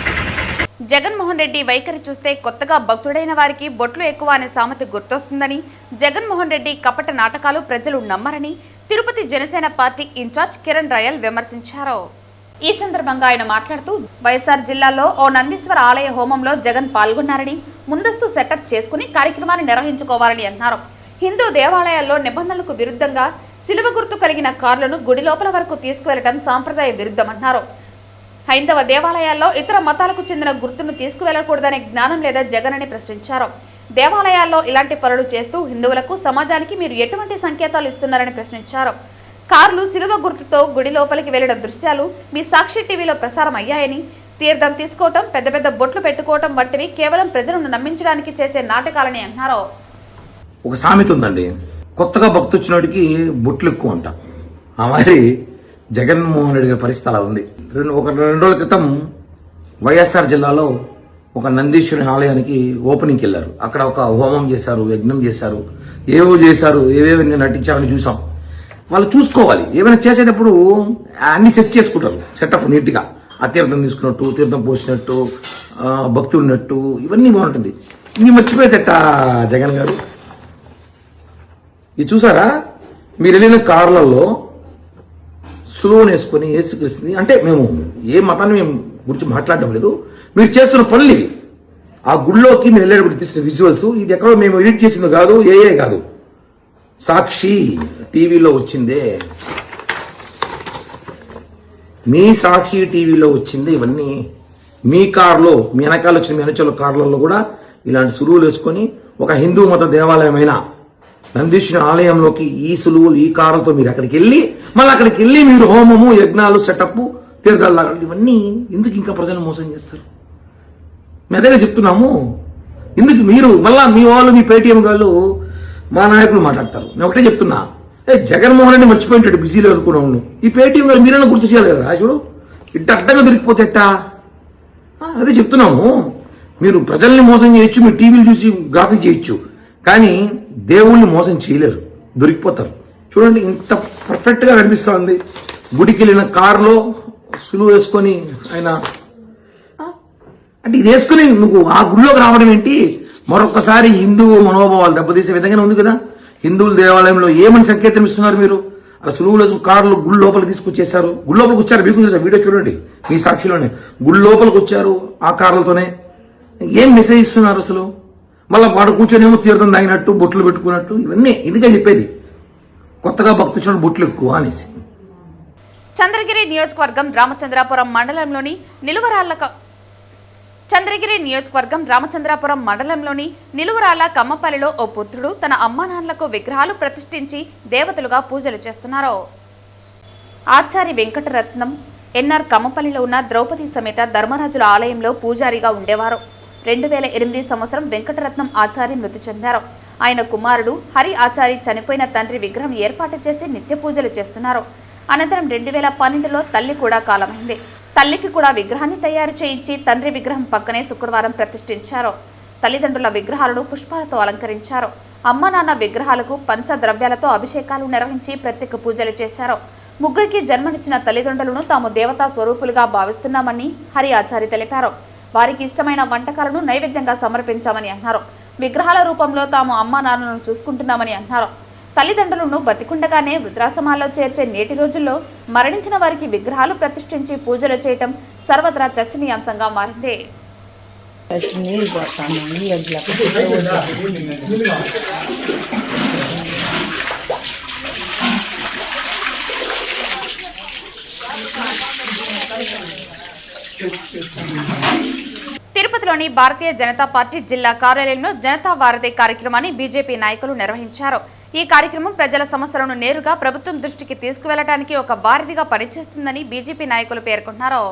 జగన్మోహన్ రెడ్డి వైఖరి చూస్తే కొత్తగా భక్తుడైన వారికి బొట్లు ఎక్కువ అనే సామెత గుర్తొస్తుందని, జగన్మోహన్ రెడ్డి కపట నాటకాలు ప్రజలు నమ్మరని తిరుపతి జనసేన పార్టీ ఇన్ఛార్జ్ కిరణ్ రాయల్ విమర్శించారు. ఈ సందర్భంగా ఆయన మాట్లాడుతూ వైఎస్ఆర్ జిల్లాలో ఓ నందీశ్వర ఆలయ హోమంలో జగన్ పాల్గొన్నారని, ముందస్తు సెటప్ చేసుకుని కార్యక్రమాన్ని నిర్వహించుకోవాలని అన్నారు. హిందూ దేవాలయాల్లో నిబంధనలకు విరుద్ధంగా సిలువ గుర్తు కలిగిన కార్లను గుడి లోపల వరకు తీసుకువెళ్లడం సాంప్రదాయ విరుద్ధమన్నారు. హైందవ దేవాలయాల్లో ఇతర మతాలకు చెందిన గుర్తును తీసుకువెళ్లకూడదనే జ్ఞానం లేదా జగన్ అని ప్రశ్నించారు. దేవాలయాల్లో ఇలాంటి పనులు చేస్తూ హిందువులకు, సమాజానికి మీరు ఎటువంటి సంకేతాలు ఇస్తున్నారని ప్రశ్నించారు. కార్లు సిలువ గుర్తుతో గుడి లోపలికి వెళ్లిన దృశ్యాలు మీ సాక్షి టీవీలో ప్రసారం అయ్యాయని, తీర్థం తీసుకోవటం, పెద్ద పెద్ద బొట్లు పెట్టుకోవటం వంటివి కేవలం ప్రజలను నమ్మించడానికి చేసే నాటకాలని అన్నారు. ఒక సామెత ఉందండి, కొత్తగా భక్తి వచ్చినోడికి బొట్లు ఎక్కువ ఉంటా. ఆ మరి జగన్మోహన్ రెడ్డి గారి పరిస్థితి అలా ఉంది. 2 రోజుల క్రితం వైఎస్ఆర్ జిల్లాలో ఒక నందీశ్వరుని ఆలయానికి ఓపెనింగ్కి వెళ్ళారు. అక్కడ ఒక హోమం చేశారు, యజ్ఞం చేశారు, ఏవేవి నటించామని చూసాం. వాళ్ళు చూసుకోవాలి, ఏమైనా చేసేటప్పుడు అన్ని సెట్ చేసుకుంటారు, సెటప్ నీట్గా. ఆ తీర్థం తీసుకున్నట్టు, తీర్థం పోసినట్టు, భక్తి ఉన్నట్టు, ఇవన్నీ బాగుంటుంది. ఇవి మర్చిపోయేదట జగన్ గారు. ఇది చూసారా, మీరు వెళ్ళిన కార్లలో సులువుని వేసుకొని యేసుక్రీస్తుని, అంటే మేము ఏ మతాన్ని మేము గురించి మాట్లాడడం లేదు, మీరు చేస్తున్న పనులు ఇవి. ఆ గుళ్ళోకి మీరు వెళ్ళేటప్పుడు తీసిన విజువల్స్, ఇది ఎక్కడో మేము ఎడిట్ చేసింది కాదు, ఏ కాదు, సాక్షి టీవీలో వచ్చిందే, మీ సాక్షి టీవీలో వచ్చింది. ఇవన్నీ మీ కారులో, మీ వెనకాల వచ్చిన మీ అనుచరుల కార్లలో కూడా ఇలాంటి సులువులు వేసుకొని, ఒక హిందూ మత దేవాలయమైన నందీశ్వరుని ఆలయంలోకి ఈ సులువులు, ఈ కారులతో మీరు అక్కడికి వెళ్ళి, మళ్ళీ అక్కడికి వెళ్ళి మీరు హోమము, యజ్ఞాలు, సెటప్, తీర్థాలు, ఇవన్నీ ఎందుకు ఇంకా ప్రజలను మోసం చేస్తారు? మేము అదేగా చెప్తున్నాము. ఎందుకు మీరు మళ్ళా మీ వాళ్ళు, మీ పేటీఎం వాళ్ళు, మా నాయకులు మాట్లాడతారు. నేను ఒకటే చెప్తున్నా, జగన్మోహన్ రెడ్డి మర్చిపోయింటాడు బిజీలో అనుకున్నాను. ఈ పేటీఎం గారు మీరైనా గుర్తు చేయాలి కదా. చూడు ఇట్ట అడ్డంగా దొరికిపోతే ఎట్టా? అదే చెప్తున్నాము. మీరు ప్రజల్ని మోసం చేయొచ్చు, మీరు టీవీలు చూసి గ్రాఫిక్ చేయొచ్చు, కానీ దేవుణ్ణి మోసం చేయలేరు, దొరికిపోతారు. చూడండి ఇంత పర్ఫెక్ట్గా కనిపిస్తుంది. గుడికి వెళ్ళిన కారులో సులువు వేసుకొని ఆయన, అంటే ఇది వేసుకుని నువ్వు ఆ గుడిలోకి రావడం ఏంటి? మరొకసారి హిందూ మనోభావాలు దెబ్బతీసే విధంగానే ఉంది కదా. హిందువుల దేవాలయంలో ఏమని సంకేతం ఇస్తున్నారు మీరు? అలా సులువులు కార్లు గుడి లోపలికి తీసుకొచ్చేసారు. గుడి లోపలికి వచ్చారు, మీకు తెలుసా, వీడియో చూడండి, మీ సాక్షిలోనే గుడి లోపలికి వచ్చారు ఆ కార్లతోనే. ఏం మెసేజ్ ఇస్తున్నారు అసలు? మళ్ళీ వాడు కూర్చొనేమో తీర్థం తాగినట్టు, బొట్లు పెట్టుకున్నట్టు, ఇవన్నీ ఎందుకే చెప్పేది? కొత్తగా భక్తులు బొట్లు ఎక్కువ అనేసి. చంద్రగిరి నియోజకవర్గం రామచంద్రాపురం మండలంలోని నిలువరాళ్ల కమ్మపల్లిలో ఓ పుత్రుడు తన అమ్మానాన్నలకు విగ్రహాలు ప్రతిష్ఠించి దేవతలుగా పూజలు చేస్తున్నారు. ఆచారి వెంకటరత్నం ఎన్ఆర్ కమ్మపల్లిలో ఉన్న ద్రౌపది సమేత ధర్మరాజుల ఆలయంలో పూజారిగా ఉండేవారు. 2008 సంవత్సరం వెంకటరత్నం ఆచారి మృతి చెందారు. ఆయన కుమారుడు హరి ఆచారి చనిపోయిన తండ్రి విగ్రహం ఏర్పాటు చేసి నిత్య పూజలు చేస్తున్నారు. అనంతరం 2012లో తల్లి కూడా కాలమైంది. తల్లికి కూడా విగ్రహాన్ని తయారు చేయించి తండ్రి విగ్రహం పక్కనే శుక్రవారం ప్రతిష్ఠించారు. తల్లిదండ్రుల విగ్రహాలను పుష్పాలతో అలంకరించారు. అమ్మ నాన్న విగ్రహాలకు పంచద్రవ్యాలతో అభిషేకాలు నిర్వహించి ప్రత్యేక పూజలు చేశారు. ముగ్గురికి జన్మనిచ్చిన తల్లిదండ్రులను తాము దేవతా స్వరూపులుగా భావిస్తున్నామని హరి ఆచారి తెలిపారు. వారికి ఇష్టమైన వంటకాలను నైవేద్యంగా సమర్పించామని అన్నారు. విగ్రహాల రూపంలో తాము అమ్మా నాన్నలను చూసుకుంటున్నామని అన్నారు. తల్లిదండ్రులను బతికుండగానే వృద్ధాశ్రమాల్లో చేర్చే నేటి రోజుల్లో మరణించిన వారికి విగ్రహాలు ప్రతిష్ఠించి పూజలు చేయటం సర్వత్రా చర్చనీయాంశంగా మారింది. తిరుపతిలోని భారతీయ జనతా పార్టీ జిల్లా కార్యాలయంలో జనతా వారధి కార్యక్రమాన్ని బీజేపీ నాయకులు నిర్వహించారు. ఈ కార్యక్రమం ప్రజల సమస్యలను నేరుగా ప్రభుత్వం దృష్టికి తీసుకువెళ్లడానికి ఒక వారధిగా పనిచేస్తుందని బీజేపీ నాయకులు పేర్కొన్నారు.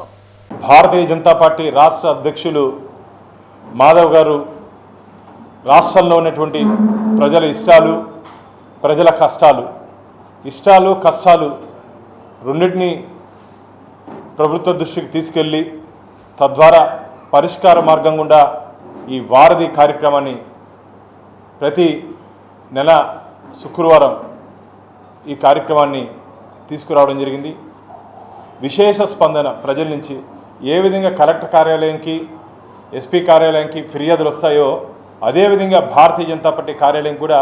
భారతీయ జనతా పార్టీ రాష్ట్ర అధ్యక్షులు మాధవ్ గారు రాష్ట్రంలో ఉన్నటువంటి ప్రజల ఇష్టాలు, ప్రజల ఇష్టాలు కష్టాలు రెండింటినీ ప్రభుత్వ దృష్టికి తీసుకెళ్ళి తద్వారా పరిష్కార మార్గం గుండా ఈ వారధి కార్యక్రమాన్ని ప్రతి నెల శుక్రవారం ఈ కార్యక్రమాన్ని తీసుకురావడం జరిగింది. విశేష స్పందన ప్రజల నుంచి ఏ విధంగా కలెక్టర్ కార్యాలయానికి, ఎస్పీ కార్యాలయానికి ఫిర్యాదులు వస్తాయో అదేవిధంగా భారతీయ జనతా పార్టీ కార్యాలయం కూడా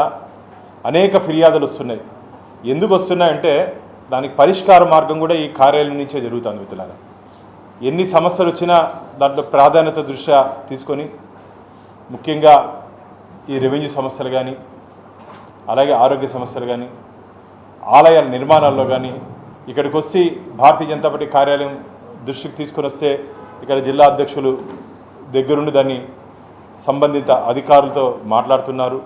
అనేక ఫిర్యాదులు వస్తున్నాయి. ఎందుకు వస్తున్నాయంటే దానికి పరిష్కార మార్గం కూడా ఈ కార్యాలయం నుంచే జరుగుతుంది. మిత్రులారా, ఎన్ని సమస్యలు వచ్చినా దాంట్లో ప్రాధాన్యత దృష్ట్యా తీసుకొని ముఖ్యంగా ఈ రెవెన్యూ సమస్యలు కానీ, అలాగే ఆరోగ్య సమస్యలు కానీ, ఆలయాల నిర్మాణాల్లో కానీ ఇక్కడికి వచ్చి భారతీయ జనతా పార్టీ కార్యాలయం దృష్టికి తీసుకొని వస్తే ఇక్కడ జిల్లా అధ్యక్షులు దగ్గరుండి దాన్ని సంబంధిత అధికారులతో మాట్లాడుతున్నారు.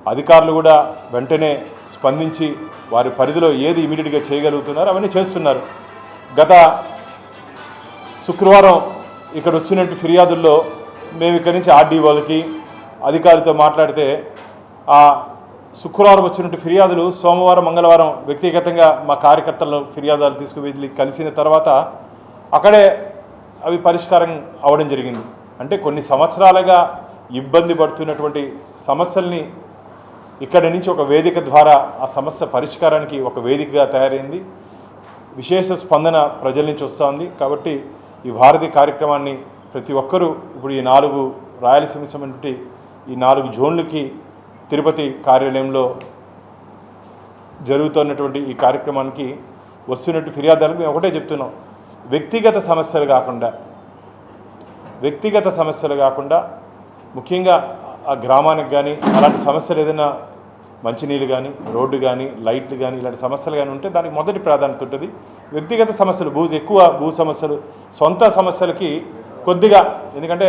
అధికారులు కూడా వెంటనే స్పందించి వారి పరిధిలో ఏది ఇమీడియట్గా చేయగలుగుతున్నారో అవన్నీ చేస్తున్నారు. గత శుక్రవారం ఇక్కడ వచ్చినట్టు ఫిర్యాదుల్లో మేము ఇక్కడి నుంచి ఆర్డీఓలకి అధికారితో మాట్లాడితే ఆ శుక్రవారం వచ్చినట్టు ఫిర్యాదులు సోమవారం మంగళవారం వ్యక్తిగతంగా మా కార్యకర్తలను ఫిర్యాదులు తీసుకువెళ్ళి కలిసిన తర్వాత అక్కడే అవి పరిష్కారం అవ్వడం జరిగింది. అంటే కొన్ని సంవత్సరాలుగా ఇబ్బంది పడుతున్నటువంటి సమస్యల్ని ఇక్కడి నుంచి ఒక వేదిక ద్వారా ఆ సమస్య పరిష్కారానికి ఒక వేదికగా తయారైంది. విశేష స్పందన ప్రజల నుంచి వస్తూ ఉంది. కాబట్టి ఈ భారతి కార్యక్రమాన్ని ప్రతి ఒక్కరూ ఇప్పుడు ఈ 4 రాయలసీమ సంబంధించి ఈ 4 జోన్లకి తిరుపతి కార్యాలయంలో జరుగుతున్నటువంటి ఈ కార్యక్రమానికి వస్తున్నట్టు ఫిర్యాదులకు మేము ఒకటే చెప్తున్నాం, వ్యక్తిగత సమస్యలు కాకుండా ముఖ్యంగా ఆ గ్రామానికి కానీ అలాంటి సమస్యలు ఏదైనా మంచినీళ్ళు కానీ రోడ్డు కానీ లైట్లు కానీ ఇలాంటి సమస్యలు కానీ ఉంటే దానికి మొదటి ప్రాధాన్యత ఉంటుంది. వ్యక్తిగత సమస్యలు భూ సమస్యలు సొంత సమస్యలకి కొద్దిగా, ఎందుకంటే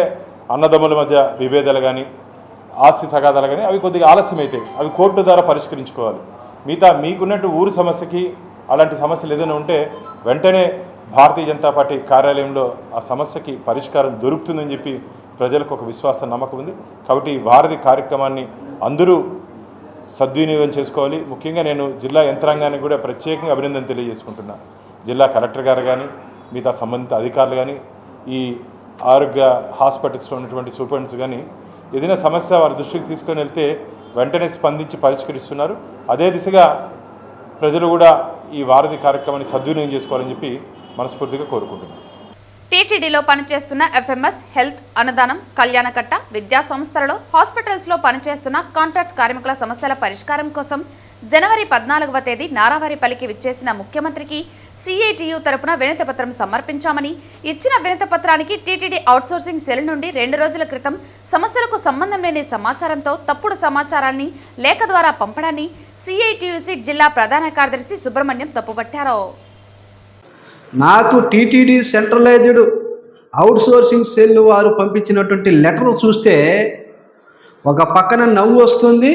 అన్నదమ్ముల మధ్య విభేదాలు కానీ ఆస్తి తగాదాలు కానీ అవి కొద్దిగా ఆలస్యమవుతాయి, అవి కోర్టు ద్వారా పరిష్కరించుకోవాలి. మిగతా మీకున్నట్టు ఊరు సమస్యకి అలాంటి సమస్యలు ఏదైనా ఉంటే వెంటనే భారతీయ జనతా పార్టీ కార్యాలయంలో ఆ సమస్యకి పరిష్కారం దొరుకుతుందని చెప్పి ప్రజలకు ఒక విశ్వాసం నమ్మకం ఉంది. కాబట్టి ఈ భారతి కార్యక్రమాన్ని అందరూ సద్వినియోగం చేసుకోవాలి. ముఖ్యంగా నేను జిల్లా యంత్రాంగానికి కూడా ప్రత్యేకంగా అభినందన తెలియజేసుకుంటున్నాను. జిల్లా కలెక్టర్ గారు కానీ మిగతా సంబంధిత అధికారులు కానీ ఈ ఆరోగ్య హాస్పిటల్స్లో ఉన్నటువంటి సూపరింటెండెంట్స్ కానీ ఏదైనా సమస్య వారి దృష్టికి తీసుకొని వెళ్తే వెంటనే స్పందించి పరిష్కరిస్తున్నారు. అదే దిశగా ప్రజలు కూడా ఈ భారతి కార్యక్రమాన్ని సద్వినియోగం చేసుకోవాలని చెప్పి మనస్ఫూర్తిగా కోరుకుంటున్నాను. టీటీడీలో పనిచేస్తున్న ఎఫ్ఎంఎస్, హెల్త్, అన్నదానం, కళ్యాణకట్ట, విద్యా సంస్థలలో, హాస్పిటల్స్లో పనిచేస్తున్న కాంట్రాక్ట్ కార్మికుల సమస్యల పరిష్కారం కోసం జనవరి 14వ తేదీ నారావారిపల్లికి విచ్చేసిన ముఖ్యమంత్రికి సిఐటియు తరపున వినతిపత్రం సమర్పించామని, ఇచ్చిన వినతిపత్రానికి టీటీడీ అవుట్సోర్సింగ్ సెల్ నుండి 2 రోజుల క్రితం సమస్యలకు సంబంధం లేని సమాచారంతో తప్పుడు సమాచారాన్ని లేఖ ద్వారా పంపడాన్ని సిఐటియుసి జిల్లా ప్రధాన కార్యదర్శి సుబ్రహ్మణ్యం తప్పుపట్టారు. నాకు టీటీడీ సెంట్రలైజ్డ్ అవుట్సోర్సింగ్ సెల్ వారు పంపించినటువంటి లెటర్ చూస్తే ఒక పక్కన నవ్వు వస్తుంది,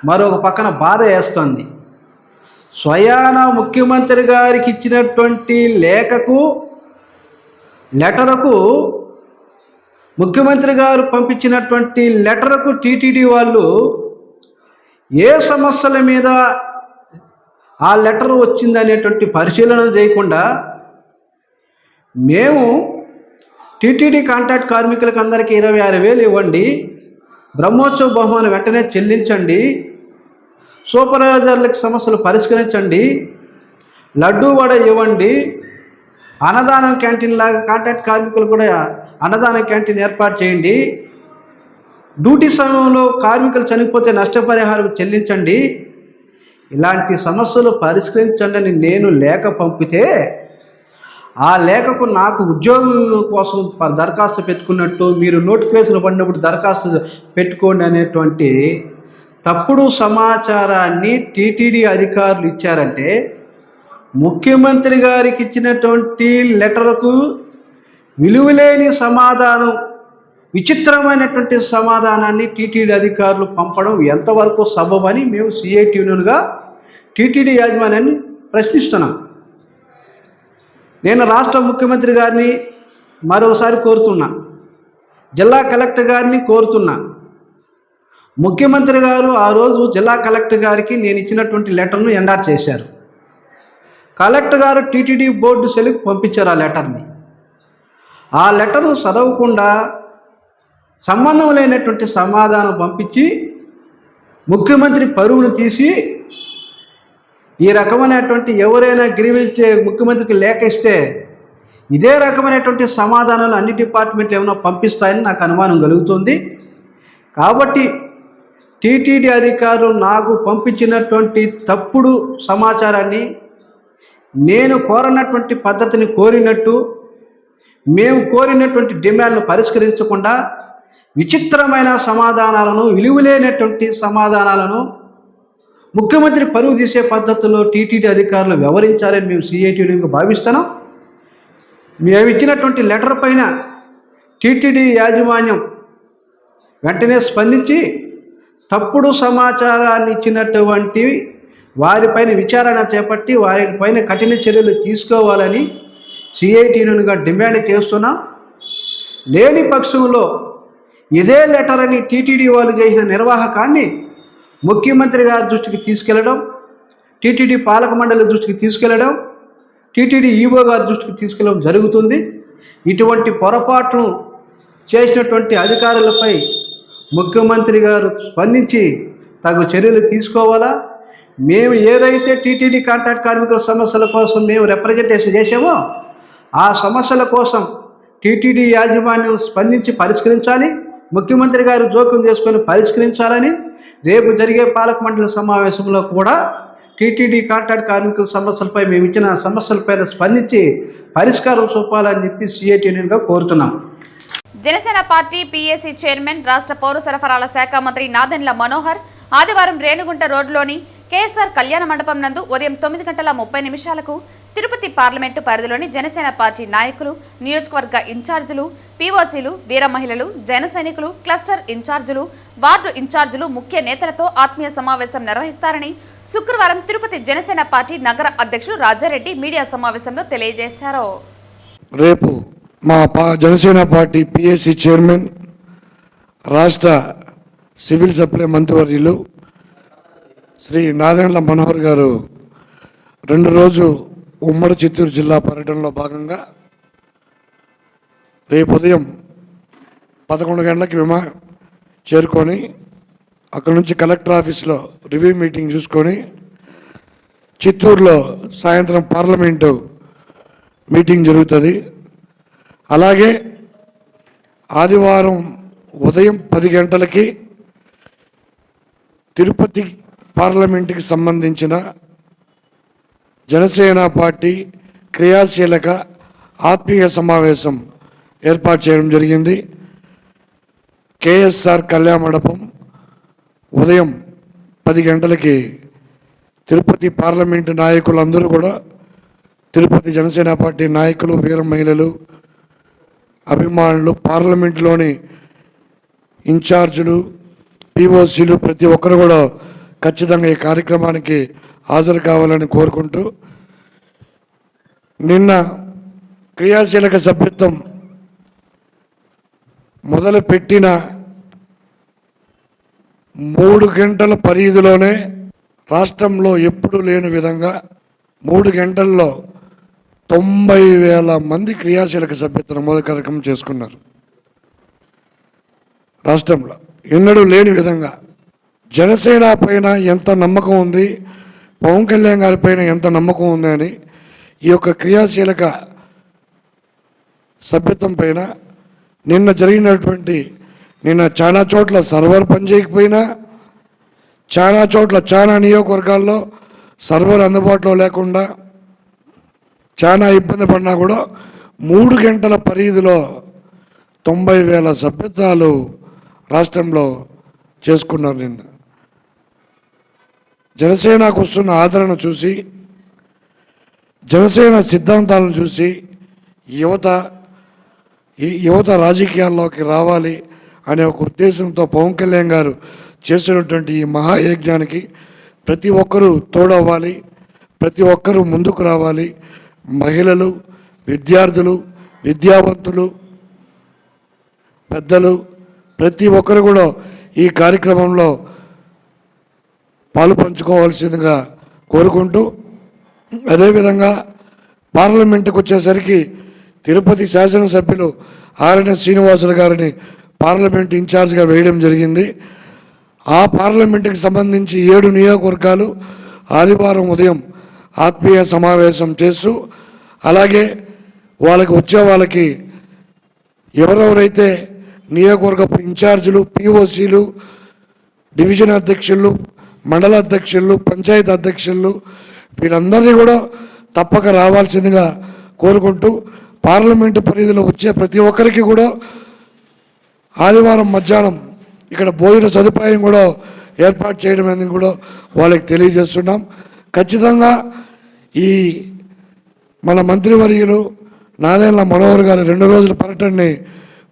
మరొక పక్కన బాధ వేస్తుంది. స్వయాన ముఖ్యమంత్రి గారికి ఇచ్చినటువంటి లెటరుకు ముఖ్యమంత్రి గారు పంపించినటువంటి లెటరుకు టీటీడీ వాళ్ళు ఏ సమస్యల మీద ఆ లెటర్ వచ్చిందనేటువంటి పరిశీలన చేయకుండా మేము టీటీడీ కాంట్రాక్ట్ కార్మికులకు అందరికీ 26,000 ఇవ్వండి, బ్రహ్మోత్సవ బహుమానం వెంటనే చెల్లించండి, సూపర్వైజర్లకు సమస్యలు పరిష్కరించండి, లడ్డూ వడ ఇవ్వండి, అన్నదానం క్యాంటీన్ లాగా కాంట్రాక్ట్ కార్మికులు కూడా అన్నదానం క్యాంటీన్ ఏర్పాటు చేయండి, డ్యూటీ సమయంలో కార్మికులు చనిపోతే నష్టపరిహారం చెల్లించండి, ఇలాంటి సమస్యలు పరిష్కరించండి అని నేను లేఖ పంపితే ఆ లేఖకు నాకు ఉద్యోగం కోసం దరఖాస్తు పెట్టుకున్నట్టు, మీరు నోటిఫికేషన్ పడినప్పుడు దరఖాస్తు పెట్టుకోండి అనేటువంటి తప్పుడు సమాచారాన్ని టీటీడీ అధికారులు ఇచ్చారంటే, ముఖ్యమంత్రి గారికి ఇచ్చినటువంటి లెటర్కు విలువలేని సమాధానం, విచిత్రమైనటువంటి సమాధానాన్ని టీటీడీ అధికారులు పంపడం ఎంతవరకు సబబని మేము సిఐటి యూనియన్గా టీటీడీ యాజమాన్యాన్ని ప్రశ్నిస్తున్నాం. నేను రాష్ట్ర ముఖ్యమంత్రి గారిని మరోసారి కోరుతున్నా, జిల్లా కలెక్టర్ గారిని కోరుతున్నా. ముఖ్యమంత్రి గారు ఆ రోజు జిల్లా కలెక్టర్ గారికి నేను ఇచ్చినటువంటి లెటర్ను ఎండార్ చేశారు. కలెక్టర్ గారు టీటీడీ బోర్డు సెల్కి పంపించారు ఆ లెటర్ని. ఆ లెటరు చదవకుండా సంబంధం లేనటువంటి సమాధానం పంపించి ముఖ్యమంత్రి పరువును తీసి, ఈ రకమైనటువంటి ఎవరైనా గ్రీవించే ముఖ్యమంత్రికి లేఖ ఇస్తే ఇదే రకమైనటువంటి సమాధానాలు అన్ని డిపార్ట్మెంట్లు ఏమైనా పంపిస్తాయని నాకు అనుమానం కలుగుతుంది. కాబట్టి టీటీడీ అధికారులు నాకు పంపించినటువంటి తప్పుడు సమాచారాన్ని నేను కోరినటువంటి పద్ధతిని కోరినట్టు, మేము కోరినటువంటి డిమాండ్ను పరిష్కరించకుండా విచిత్రమైన సమాధానాలను, విలువలేనటువంటి సమాధానాలను ముఖ్యమంత్రి పరువు తీసే పద్ధతుల్లో టీటీడీ అధికారులు వ్యవహరించారని మేము సిఐటిగా భావిస్తున్నాం. మేము ఇచ్చినటువంటి లెటర్ పైన టీటీడీ యాజమాన్యం వెంటనే స్పందించి తప్పుడు సమాచారాన్ని ఇచ్చినటువంటి వారిపైన విచారణ చేపట్టి వారిపైన కఠిన చర్యలు తీసుకోవాలని సిఐటిగా డిమాండ్ చేస్తున్నాం. లేని పక్షంలో ఇదే లెటర్ అని టీటీడీ వాళ్ళు చేసిన నిర్వాహకాన్ని ముఖ్యమంత్రి గారి దృష్టికి తీసుకెళ్లడం, టీటీడీ పాలక మండలి దృష్టికి తీసుకెళ్లడం, టీటీడీ ఈవో గారి దృష్టికి తీసుకెళ్లడం జరుగుతుంది. ఇటువంటి పొరపాట్లను చేసినటువంటి అధికారులపై ముఖ్యమంత్రి గారు స్పందించి తగు చర్యలు తీసుకోవాలా. మేము ఏదైతే టీటీడీ కాంట్రాక్ట్ కార్మికుల సమస్యల కోసం మేము రిప్రజెంటేషన్ చేసామో ఆ సమస్యల కోసం టీటీడీ యాజమాన్యం స్పందించి పరిష్కరించాలి, ముఖ్యమంత్రి గారు జోక్యం చేసుకొని పరిష్కరించాలని రేపు జరిగే పాలక మండలి సమావేశంలో కూడా టీటీడీ కాంట్రాక్ట్ కార్మికుల సమస్యలపై మేము ఇచ్చిన సమస్యలపైన స్పందించి పరిష్కారం చూపాలని చెప్పి సిఐటి యూనియన్గా కోరుతున్నాం. జనసేన పార్టీ పీఏసీ చైర్మన్ రాష్ట్ర పౌర సరఫరాల శాఖ మంత్రి నాదెండ్ల మనోహర్ ఆదివారం రేణుగుంట రోడ్లోని కేఎస్ఆర్ కళ్యాణ మండపం నందు ఉదయం 9:30 తిరుపతి పార్లమెంటు పరిధిలోని జనసేన పార్టీ నాయకులు, నియోజకవర్గ ఇన్ఛార్జీలు, పీఓసీలు, వీర మహిళలు, జన సైనికులు, క్లస్టర్ ఇన్ఛార్జీలు, వార్డు ఇన్ఛార్జీలు, ముఖ్య నేతలతో ఆత్మీయ సమావేశం నిర్వహిస్తారని శుక్రవారం తిరుపతి జనసేన పార్టీ నగర అధ్యక్షుడు రాజారెడ్డి మీడియా సమావేశంలో తెలియజేశారు. రేపు మా జనసేన పార్టీ పిఎస్సి చైర్మన్, రాష్ట్ర సివిల్ సప్లై మంత్రివర్యులు శ్రీ నాదెండ్ల మనోహర్ గారు 2 రోజు ఉమ్మడి చిత్తూరు జిల్లా పర్యటనలో భాగంగా రేపు ఉదయం 11 గంటలకి చేరుకొని అక్కడ నుంచి కలెక్టర్ ఆఫీస్లో రివ్యూ మీటింగ్ చూసుకొని చిత్తూరులో సాయంత్రం పార్లమెంటు మీటింగ్ జరుగుతుంది. అలాగే ఆదివారం ఉదయం 10 గంటలకి తిరుపతి పార్లమెంటుకి సంబంధించిన జనసేన పార్టీ క్రియాశీలక ఆత్మీయ సమావేశం ఏర్పాటు చేయడం జరిగింది. కేఎస్ఆర్ కళ్యాణ మండపం ఉదయం 10 గంటలకి తిరుపతి పార్లమెంటు నాయకులందరూ కూడా, తిరుపతి జనసేన పార్టీ నాయకులు, వీర మహిళలు, అభిమానులు, పార్లమెంటులోని ఇన్ఛార్జీలు, పీఓసీలు ప్రతి ఒక్కరు కూడా ఖచ్చితంగా ఈ కార్యక్రమానికి హాజరు కావాలని కోరుకుంటూ, నిన్న క్రియాశీలక సభ్యత్వం మొదలుపెట్టిన 3 గంటల పరిధిలోనే రాష్ట్రంలో ఎప్పుడూ లేని విధంగా 3 గంటల్లో 90,000 మంది క్రియాశీలక సభ్యత్వ నమోదు కార్యక్రమం చేసుకున్నారు. రాష్ట్రంలో ఎన్నడూ లేని విధంగా జనసేన పైన ఎంత నమ్మకం ఉంది, పవన్ కళ్యాణ్ గారి పైన ఎంత నమ్మకం ఉంది అని ఈ యొక్క క్రియాశీలక సభ్యత్వం పైన నిన్న చాలా చోట్ల సర్వర్ పనిచేయకపోయినా, చాలా చోట్ల చాలా నియోజకవర్గాల్లో సర్వర్ అందుబాటులో లేకుండా చాలా ఇబ్బంది పడినా కూడా 3 గంటల పరిధిలో 90,000 సభ్యత్వాలు రాష్ట్రంలో చేసుకున్నారు. నిన్న జనసేనకు వస్తున్న ఆదరణ చూసి, జనసేన సిద్ధాంతాలను చూసి యువత రాజకీయాల్లోకి రావాలి అనే ఒక ఉద్దేశంతో పవన్ కళ్యాణ్ గారు చేసినటువంటి ఈ మహాయజ్ఞానికి ప్రతి ఒక్కరూ తోడవ్వాలి, ప్రతి ఒక్కరూ ముందుకు రావాలి. మహిళలు, విద్యార్థులు, విద్యావంతులు, పెద్దలు ప్రతి ఒక్కరు కూడా ఈ కార్యక్రమంలో పాలు పంచుకోవాల్సిందిగా కోరుకుంటూ, అదేవిధంగా పార్లమెంటుకు వచ్చేసరికి తిరుపతి శాసనసభ్యులు ఆర్ఎన్ఎస్ శ్రీనివాసులు గారిని పార్లమెంట్ ఇన్ఛార్జ్గా వేయడం జరిగింది. ఆ పార్లమెంటుకి సంబంధించి 7 నియోజకవర్గాలు ఆదివారం ఉదయం ఆత్మీయ సమావేశం చేస్తూ, అలాగే వాళ్ళకి ఎవరెవరైతే నియోజకవర్గ ఇన్ఛార్జీలు, పీఓసీలు, డివిజన్ అధ్యక్షులు, మండల అధ్యక్షులు, పంచాయతీ అధ్యక్షులు వీళ్ళందరినీ కూడా తప్పక రావాల్సిందిగా కోరుకుంటూ, పార్లమెంటు పరిధిలో వచ్చే ప్రతి ఒక్కరికి కూడా ఆదివారం మధ్యాహ్నం ఇక్కడ భోజన సదుపాయం కూడా ఏర్పాటు చేయడం అనేది కూడా వాళ్ళకి తెలియజేస్తున్నాం. ఖచ్చితంగా ఈ మన మంత్రివర్యులు నాదెండ్ల మనోహర్ గారి 2 రోజుల పర్యటనని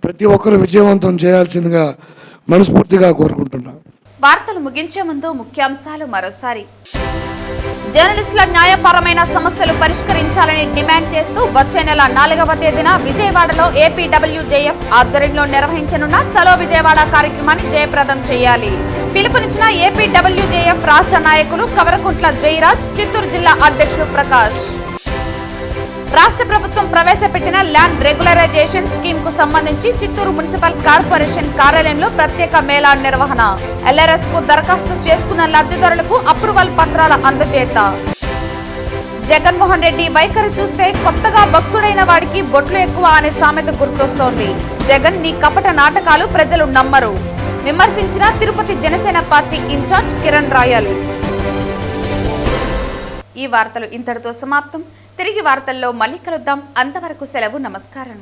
ప్రతి ఒక్కరు విజయవంతం చేయాల్సిందిగా మనస్ఫూర్తిగా కోరుకుంటున్నాం. వార్తలు ముగించే ముందు ముఖ్యాంశాలు మరోసారి. జర్నలిస్టుల న్యాయపరమైన సమస్యలు పరిష్కరించాలని డిమాండ్ చేస్తూ వచ్చే నెల 4వ తేదీన విజయవాడలో ఏపీడబ్ల్యూజేఎఫ్ ఆధ్వర్యంలో నిర్వహించనున్న చలో విజయవాడ కార్యక్రమాన్ని జయప్రదం చేయాలి. పిలుపునిచ్చిన ఏపీడబ్ల్యూజేఎఫ్ రాష్ట్ర నాయకులు కవరకుంట్ల జయరాజ్, చిత్తూరు జిల్లా అధ్యక్షుడు ప్రకాష్. రాష్ట్ర ప్రభుత్వం ప్రవేశపెట్టిన ల్యాండ్ రెగ్యులరైజేషన్ స్కీమ్ కు సంబంధించి చిత్తూరు మున్సిపల్ కార్పొరేషన్ కార్యాలయంలో ప్రత్యేక మేళా నిర్వహణ. ఎల్ఆర్ఎస్ కు దరఖాస్తు చేసుకున్న లబ్ధిదారులకు అప్రూవల్ పత్రాల అందజేత. జగన్మోహన్ రెడ్డి వైఖరి చూస్తే కొత్తగా భక్తుడైన వాడికి బొట్లు ఎక్కువ అనే సామెత గుర్తొస్తోంది. జగన్ నీ కపట నాటకాలు ప్రజలు నమ్మరు విమర్శించిన తిరుపతి జనసేన పార్టీ ఇన్ఛార్జ్ కిరణ్ రాయల్. ఈ వార్తలు ఇంతటితో సమాప్తం. తిరిగి వార్తల్లో మళ్ళీ కలుద్దాం. అంతవరకు సెలవు. నమస్కారం.